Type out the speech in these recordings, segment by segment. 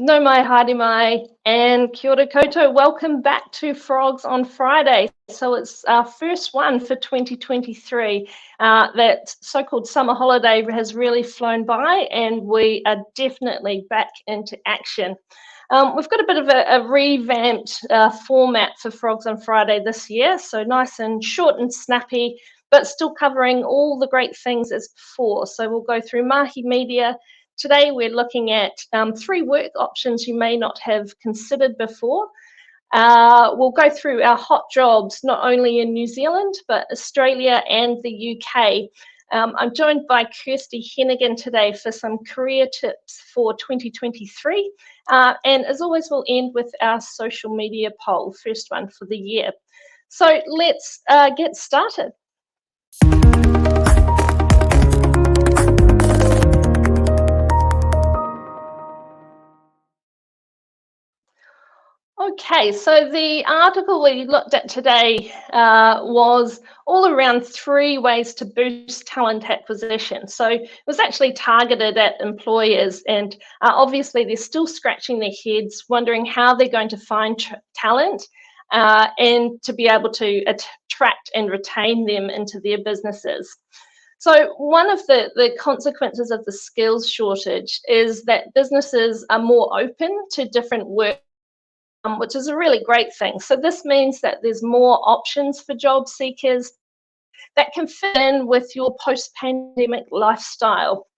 No mai, haere mai, and kia ora koutou. Welcome back to Frogs on Friday. So it's our first one for 2023. That so-called summer holiday has really flown by, and we are definitely back into action. We've got a bit of a revamped format for Frogs on Friday this year, so nice and short and snappy, but still covering all the great things as before. So we'll go through mahi media. Today we're looking at 3 work options you may not have considered before. We'll go through our hot jobs, not only in New Zealand, but Australia and the UK. I'm joined by Kirsty Henegan today for some career tips for 2023. And as always, we'll end with our social media poll, first one for the year. So let's get started. Okay, so the article we looked at today was all around 3 ways to boost talent acquisition. So it was actually targeted at employers, and obviously they're still scratching their heads, wondering how they're going to find talent and to be able to attract and retain them into their businesses. So one of the consequences of the skills shortage is that businesses are more open to different work, which is a really great thing. So this means that there's more options for job seekers that can fit in with your post-pandemic lifestyle.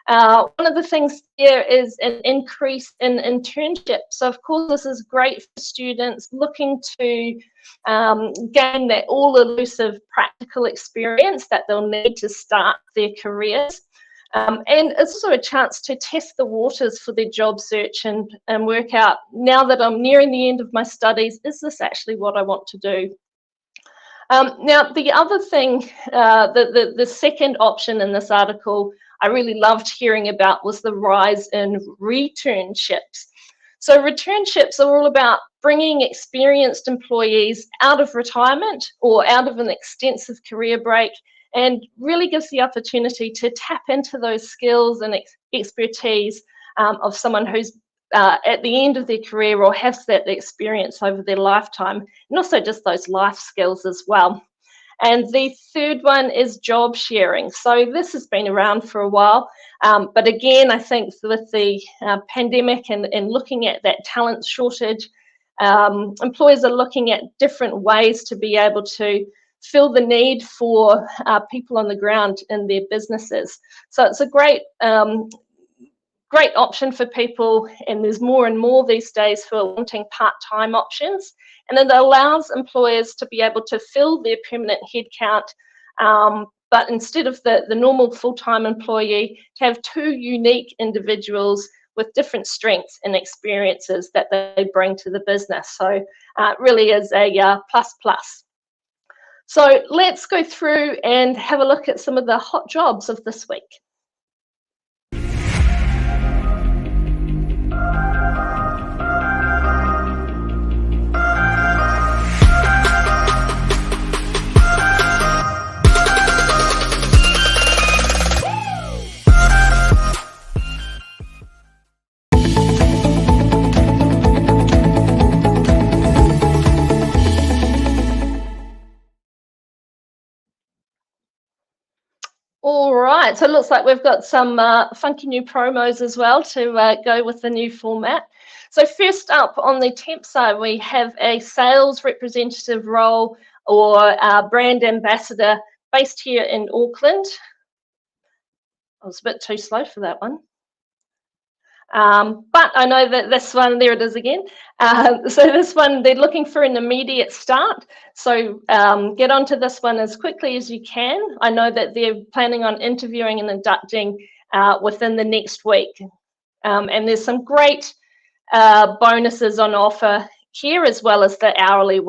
One of the things here is an increase in internships. So of course, this is great for students looking to gain that all-elusive practical experience that they'll need to start their careers. And it's also a chance to test the waters for their job search and work out, now that I'm nearing the end of my studies, is this actually what I want to do? Now, the other thing, the second option in this article I really loved hearing about was the rise in returnships. So returnships are all about bringing experienced employees out of retirement or out of an extensive career break, and really gives the opportunity to tap into those skills and expertise of someone who's at the end of their career or has that experience over their lifetime, and also just those life skills as well. And the third one is job sharing. So this has been around for a while, but again, I think with the pandemic and looking at that talent shortage, employers are looking at different ways to be able to fill the need for people on the ground in their businesses. So it's a great option for people, and there's more and more these days who are wanting part-time options, and it allows employers to be able to fill their permanent headcount, but instead of the normal full-time employee, to have 2 unique individuals with different strengths and experiences that they bring to the business. So it really is a plus. So let's go through and have a look at some of the hot jobs of this week. All right, so it looks like we've got some funky new promos as well to go with the new format. So first up on the temp side, we have a sales representative role or brand ambassador based here in Auckland. I was a bit too slow for that one. But I know that this one, there it is again. So this one, they're looking for an immediate start. So get onto this one as quickly as you can. I know that they're planning on interviewing and inducting within the next week. And there's some great bonuses on offer here, as well as the hourly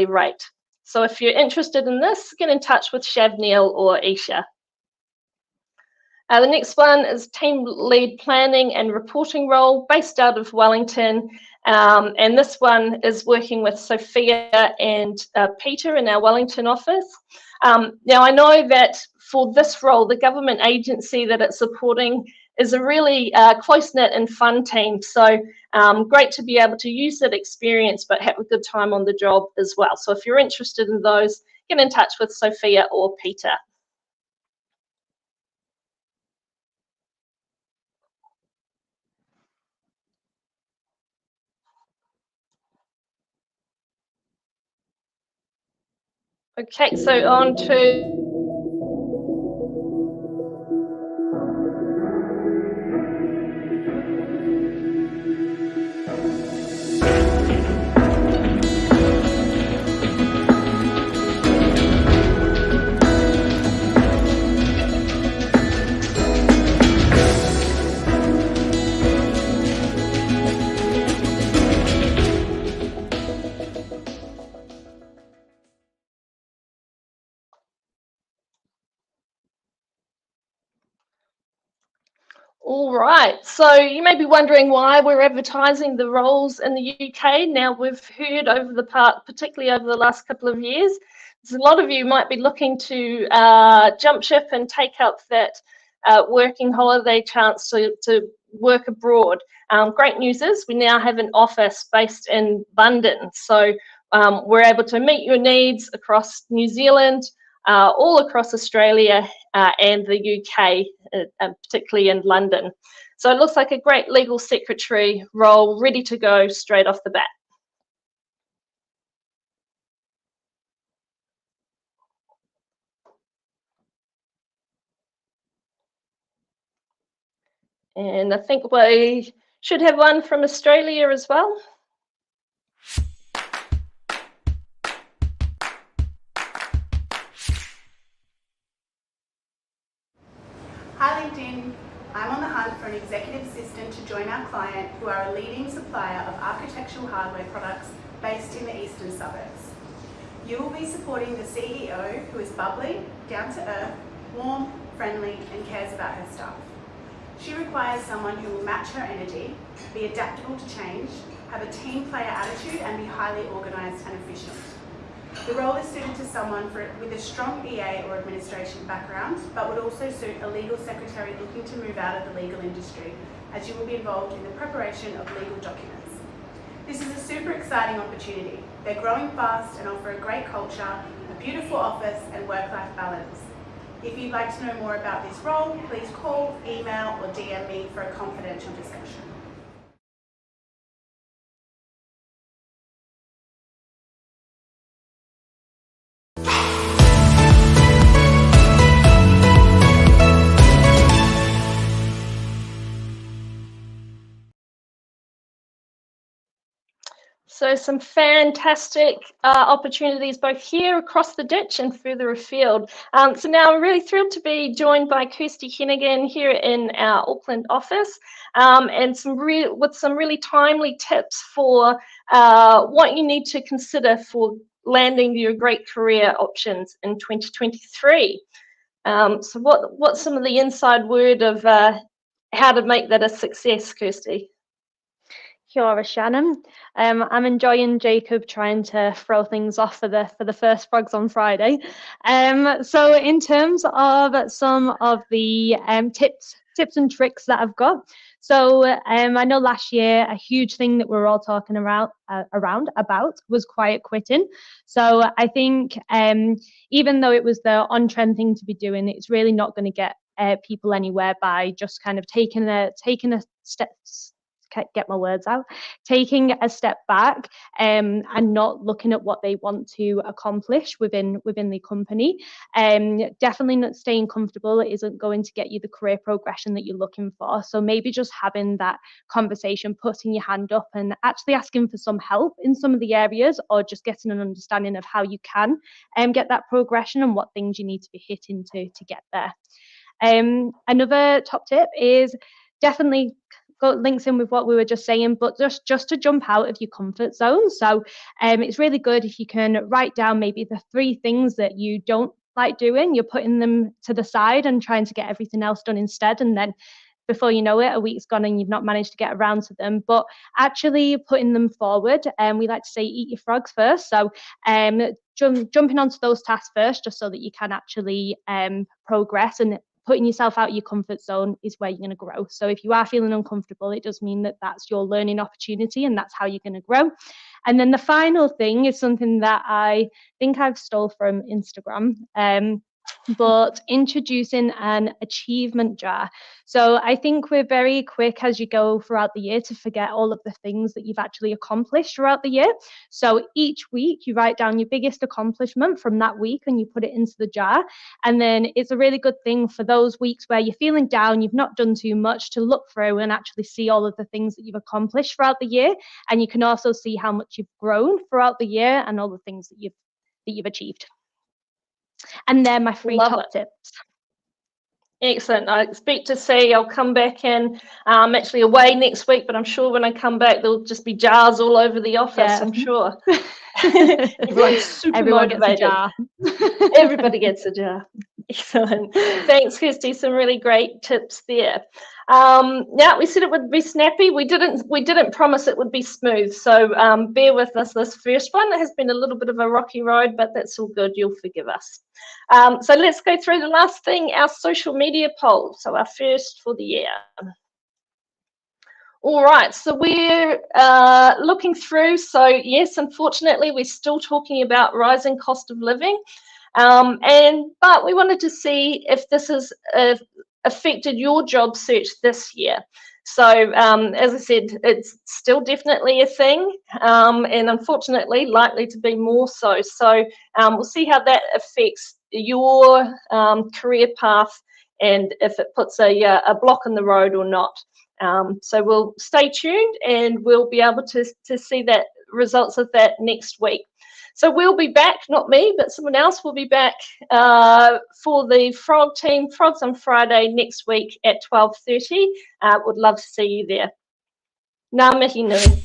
rate. So if you're interested in this, get in touch with Shavneil or Isha. The next one is team lead planning and reporting role based out of Wellington. And this one is working with Sophia and Peter in our Wellington office. Now, I know that for this role, the government agency that it's supporting is a really close-knit and fun team. So great to be able to use that experience, but have a good time on the job as well. So if you're interested in those, get in touch with Sophia or Peter. Okay, so on to all right, so you may be wondering why we're advertising the roles in the UK. Now, we've heard over the part, particularly over the last couple of years, a lot of you might be looking to jump ship and take up that working holiday chance to work abroad. Great news is we now have an office based in London, so we're able to meet your needs across New Zealand, all across Australia and the UK, particularly in London. So it looks like a great legal secretary role ready to go straight off the bat. And I think we should have one from Australia as well. Hi LinkedIn, I'm on the hunt for an executive assistant to join our client who are a leading supplier of architectural hardware products based in the eastern suburbs. You will be supporting the CEO who is bubbly, down to earth, warm, friendly and cares about her staff. She requires someone who will match her energy, be adaptable to change, have a team player attitude and be highly organised and efficient. The role is suited to someone with a strong EA or administration background, but would also suit a legal secretary looking to move out of the legal industry, as you will be involved in the preparation of legal documents. This is a super exciting opportunity. They're growing fast and offer a great culture, a beautiful office and work-life balance. If you'd like to know more about this role, please call, email or DM me for a confidential discussion. So some fantastic opportunities both here across the ditch and further afield. So now I'm really thrilled to be joined by Kirsty Henegan here in our Auckland office, and with some really timely tips for what you need to consider for landing your great career options in 2023. So what's some of the inside word of how to make that a success, Kirsty? Kia ora, Shannon. I'm enjoying Jacob trying to throw things off for the first frogs on Friday. So in terms of some of the tips and tricks that I've got. So I know last year a huge thing that we were all talking about was quiet quitting. So I think even though it was the on-trend thing to be doing, it's really not going to get people anywhere by just kind of taking a step. Get my words out, taking a step back and not looking at what they want to accomplish within the company. Definitely not staying comfortable isn't going to get you the career progression that you're looking for. So maybe just having that conversation, putting your hand up and actually asking for some help in some of the areas, or just getting an understanding of how you can get that progression and what things you need to be hitting to get there. Another top tip is definitely links in with what we were just saying, but just to jump out of your comfort zone. So it's really good if you can write down maybe the 3 things that you don't like doing, you're putting them to the side and trying to get everything else done instead. And then before you know it, a week's gone and you've not managed to get around to them. But actually putting them forward, and we like to say eat your frogs first. So jumping onto those tasks first, just so that you can actually progress, and putting yourself out of your comfort zone is where you're going to grow. So if you are feeling uncomfortable, it does mean that that's your learning opportunity, and that's how you're going to grow. And then the final thing is something that I think I've stole from Instagram, but introducing an achievement jar. So I think we're very quick as you go throughout the year to forget all of the things that you've actually accomplished throughout the year. So each week you write down your biggest accomplishment from that week and you put it into the jar. And then it's a really good thing for those weeks where you're feeling down, you've not done too much, to look through and actually see all of the things that you've accomplished throughout the year. And you can also see how much you've grown throughout the year and all the things that you've achieved. And they're my 3 top tips. Excellent. I expect to see, I'll come back in, I'm actually away next week, but I'm sure when I come back, there'll just be jars all over the office, yeah. I'm sure. Everyone's super motivated. Everybody gets a jar. Excellent. Thanks, Kirsty. Some really great tips there. Yeah, we said it would be snappy. We didn't promise it would be smooth. So bear with us. This first one has been a little bit of a rocky road, but that's all good. You'll forgive us. So let's go through the last thing, our social media poll. So our first for the year. All right, so we're looking through. So yes, unfortunately, we're still talking about rising cost of living. But we wanted to see if this has affected your job search this year. So as I said, it's still definitely a thing, and unfortunately likely to be more so. So we'll see how that affects your career path and if it puts a block in the road or not. So we'll stay tuned and we'll be able to see that results of that next week. So we'll be back, not me, but someone else will be back for the Frog team, Frogs on Friday next week at 12:30. Would love to see you there. Ngā mihi nui.